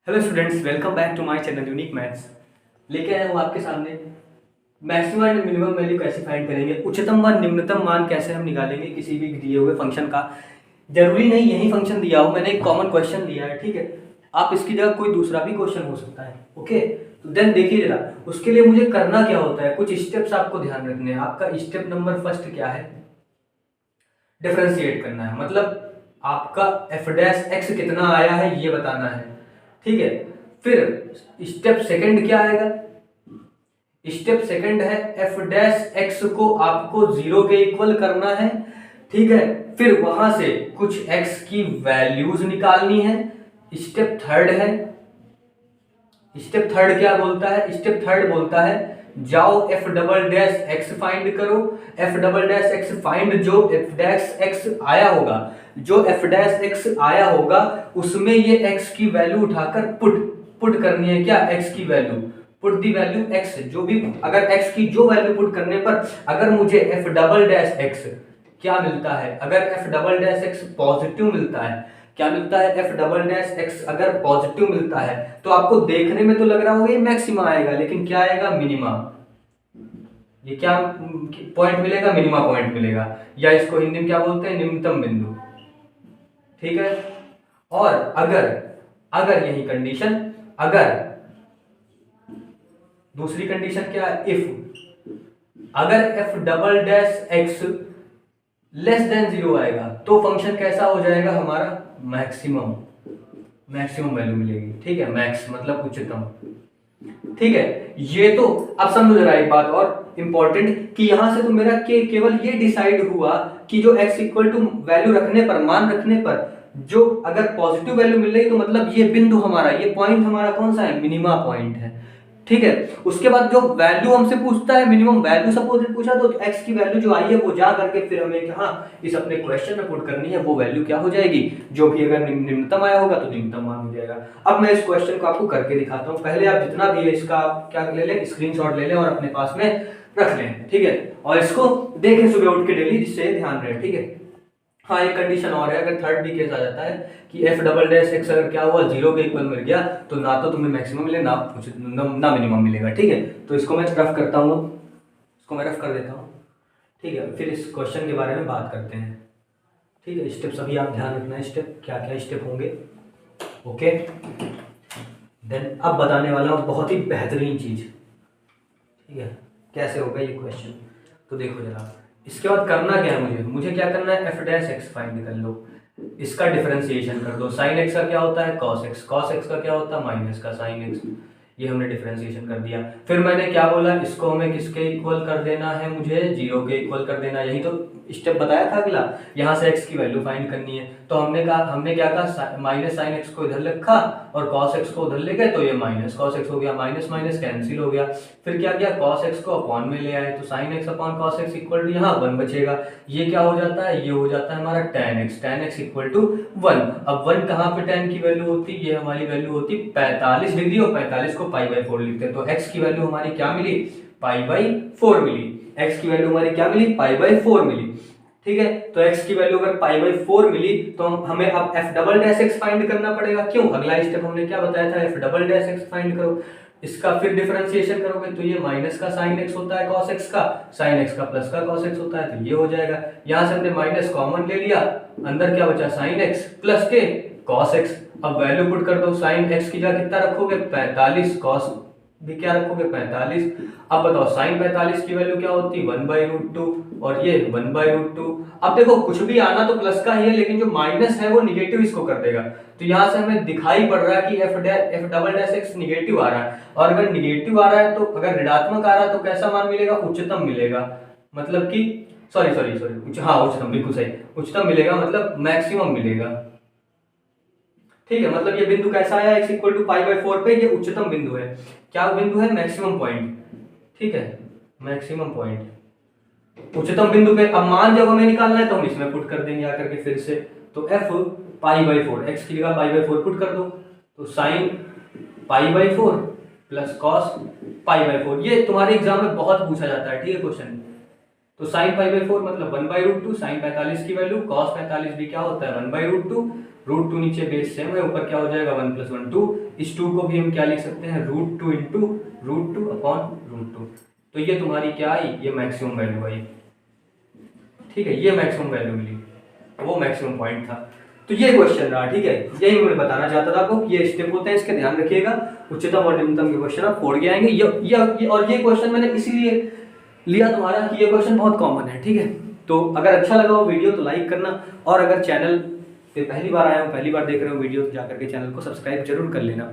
Hello students, welcome back to my channel unique maths. लेके आया हूँ आपके सामने मैक्सिमम एंड मिनिमम वैल्यू कैसे फाइंड करेंगे, उच्चतम व निम्नतम मान कैसे हम निकालेंगे किसी भी दिए हुए फंक्शन का। जरूरी नहीं यही फंक्शन दिया हो, मैंने एक कॉमन क्वेश्चन दिया है, ठीक है। आप इसकी जगह कोई दूसरा भी क्वेश्चन हो सकता है, ओके। तो देन देखिए जरा, उसके लिए मुझे करना क्या होता है, कुछ स्टेप्स आपको ध्यान रखने हैं। आपका स्टेप नंबर फर्स्ट क्या है, डिफरेंशिएट करना है। मतलब आपका एफ डैश एक्स कितना आया है ये बताना है, ठीक है। फिर स्टेप सेकंड क्या आएगा, स्टेप सेकंड है एफ डैश एक्स को आपको जीरो के इक्वल करना है, ठीक है। फिर वहां से कुछ एक्स की वैल्यूज निकालनी है। स्टेप थर्ड है, स्टेप थर्ड क्या बोलता है, स्टेप थर्ड बोलता है जाओ F double dash X find करो। F double dash X find, जो एफ डैश एक्स आया होगा, जो एफ डैश एक्स आया होगा उसमें ये एक्स की वैल्यू उठाकर पुट करनी है। क्या, एक्स की value, put the value x. जो भी अगर एक्स की जो वैल्यू पुट करने पर अगर मुझे एफ डबल डैश एक्स क्या मिलता है, अगर F double dash x positive मिलता है, क्या मिलता है, एफ डबल डैश एक्स अगर पॉजिटिव मिलता है तो आपको देखने में तो लग रहा होगा ये मैक्सिमा आएगा, लेकिन क्या आएगा, मिनिमा। ये क्या पॉइंट मिलेगा, मिनिमा पॉइंट मिलेगा, या इसको हिंदी में क्या बोलते हैं, निम्नतम बिंदु, ठीक है। और अगर अगर यही कंडीशन, अगर दूसरी कंडीशन क्या है, इफ अगर F double dash x less than zero आएगा तो फंक्शन कैसा हो जाएगा हमारा, मैक्सिमम, मैक्सिमम वैल्यू मिलेगी, ठीक है। मैक्स मतलब उच्चतम, ठीक है। ये तो अब समझो जरा एक बात और इंपॉर्टेंट कि यहां से तो मेरा केवल ये डिसाइड हुआ कि जो x इक्वल टू वैल्यू रखने पर, मान रखने पर जो अगर पॉजिटिव वैल्यू मिल रही तो मतलब ये बिंदु हमारा, ये पॉइंट हमारा कौन सा है, मिनिमा पॉइंट है, ठीक है। उसके बाद जो वैल्यू हमसे पूछता है, मिनिमम वैल्यू सपोज पूछा तो x की वैल्यू जो आई है वो जा करके फिर हमें हाँ इस अपने क्वेश्चन में पुट करनी है, वो वैल्यू क्या हो जाएगी, जो भी अगर निम्नतम आया होगा तो निम्नतम मान हो जाएगा। अब मैं इस क्वेश्चन को आपको करके दिखाता हूँ। पहले आप जितना भी है इसका आप क्या ले लें, स्क्रीनशॉट ले लें और अपने पास में रख लें, ठीक है। और इसको देखें सुबह उठ के डेली, जिससे ध्यान रहे, ठीक है। हाँ, एक कंडीशन और है, अगर थर्ड भी केस आ जाता है कि एफ डबल डैश एक्स अगर क्या हुआ, जीरो के इक्वल मिल गया तो ना तो तुम्हें मैक्सिमम मिले ना मिनिमम मिलेगा, ठीक है। तो इसको मैं रफ करता हूँ, इसको मैं रफ कर देता हूँ, ठीक है। फिर इस क्वेश्चन के बारे में बात करते हैं, ठीक है। स्टेप सभी आप ध्यान रखना है, स्टेप क्या क्या स्टेप होंगे, ओके। देन अब बताने वाला हूँ बहुत ही बेहतरीन चीज, ठीक है, कैसे होगा ये क्वेश्चन। तो देखो जरा, इसके बाद करना क्या है, मुझे क्या करना है, एफ डैश एक्स फाइंड कर लो, इसका डिफरेंशिएशन कर दो। साइन एक्स का क्या होता है, कॉस एक्स, कॉस एक्स का क्या होता है, माइनस का साइन एक्स। ये हमने डिफरेंशिएशन कर दिया। फिर मैंने क्या बोला, इसको हमें किसके इक्वल कर देना है, मुझे जीरो के इक्वल कर देना, यही तो स्टेप बताया था अगला। यहाँ से एक्स की वैल्यू फाइंड करनी है, तो हमने क्या कहा, माइनस साइन एक्स को इधर रखा और कॉस एक्स को उधर ले गए, तो ये माइनस कॉस एक्स हो गया, माइनस माइनस कैंसिल हो गया। फिर क्या किया, कॉस एक्स को अपॉन में ले आए, तो sine x upon cos x equal to यहाँ 1 बचेगा। ये क्या हो जाता है, ये हो जाता है हमारा tan x इक्वल टू 1। अब 1 कहाँ पे tan की वैल्यू होती, ये हमारी वैल्यू होती 45 डिग्री, और 45 को पाई बाई 4 लिखते हैं। तो x की वैल्यू हमारी क्या मिली, पाई बाई 4 मिली। x की वैल्यू हमारी क्या मिली, पाई बाई 4 मिली, ठीक है। तो x की वैल्यू अगर पाई बाई 4 मिली तो हमें अब f double dash x find करना पड़ेगा। क्यों, अगला स्टेप हमने क्या बताया था, f double dash x find करो। इसका फिर डिफरेंशिएशन करोगे तो ये माइनस का साइन एक्स होता है कॉस एक्स का, साइन एक्स का प्लस का कॉस एक्स होता है, तो ये हो जाएगा। यहां से हमने माइनस कॉमन ले लिया, अंदर क्या बचा, साइन एक्स प्लस के कॉस एक्स। अब वैल्यू पुट कर दो, साइन एक्स की जगह कितना रखोगे, 45, कॉस भी क्या रखोगे, 45। अब बताओ साइन 45 की वैल्यू क्या होती है, 1/√2, और ये 1/√2। अब देखो कुछ भी आना तो प्लस का ही है, लेकिन जो माइनस है वो निगेटिव इसको कर देगा। तो यहां से हमें दिखाई पड़ रहा है कि F double dash X negative आ रहा है, और अगर निगेटिव आ रहा है तो अगर ऋणात्मक आ रहा है तो कैसा मान मिलेगा, उच्चतम मिलेगा। मतलब कि सॉरी सॉरी सॉरी हाँ उच्चतम, बिल्कुल सही, उच्चतम मिलेगा मतलब मैक्सिमम मिलेगा, ठीक है। मतलब ये बिंदु कैसा आया, x equal to pi by 4 पे, ये उच्चतम बिंदु है। क्या बिंदु है, मैक्सिमम पॉइंट, ठीक है, मैक्सिमम पॉइंट उच्चतम बिंदु पे। अब मान जब हमें निकालना है तो हम इसमें पुट कर देंगे आकर के फिर से, तो f पाई बाई 4, x की जगह पाई बाई 4 पुट कर दो, तो sine pi by 4 plus cos pi by 4। ये तुम्हारे एग्जाम में बहुत पूछा जाता है, ठीक है, क्वेश्चन। तो साइन पाई बाई 4 मतलब 1/√2, साइन 45 की वैल्यू, कॉस 45 भी क्या होता है, 1/√2, √2 नीचे बेस सेम है, ऊपर क्या हो जाएगा 1 + 1 2, इस 2 को भी हम क्या लिख सकते हैं, √2 इंटू √2 अपॉन √2। तो ये तुम्हारी क्या आई, ये मैक्सिमम वैल्यू आई। ठीक है, ये मैक्सिमम वैल्यू मिली, वो मैक्सिमम पॉइंट था। तो ये क्वेश्चन रहा। ठीक है, यही मैं बताना चाहता था आपको कि ये स्टेप होते हैं, इसके ध्यान रखिएगा। उच्चतम और निम्नतम के क्वेश्चन आप फोड़ के आएंगे। और ये क्वेश्चन मैंने इसीलिए लिया तुम्हारा कि ये क्वेश्चन बहुत कॉमन है। ठीक है, तो अगर अच्छा लगा हो वीडियो तो लाइक करना, और अगर चैनल पे पहली बार आया हो, पहली बार देख रहे हो वीडियो, तो जाकर के चैनल को सब्सक्राइब जरूर कर लेना।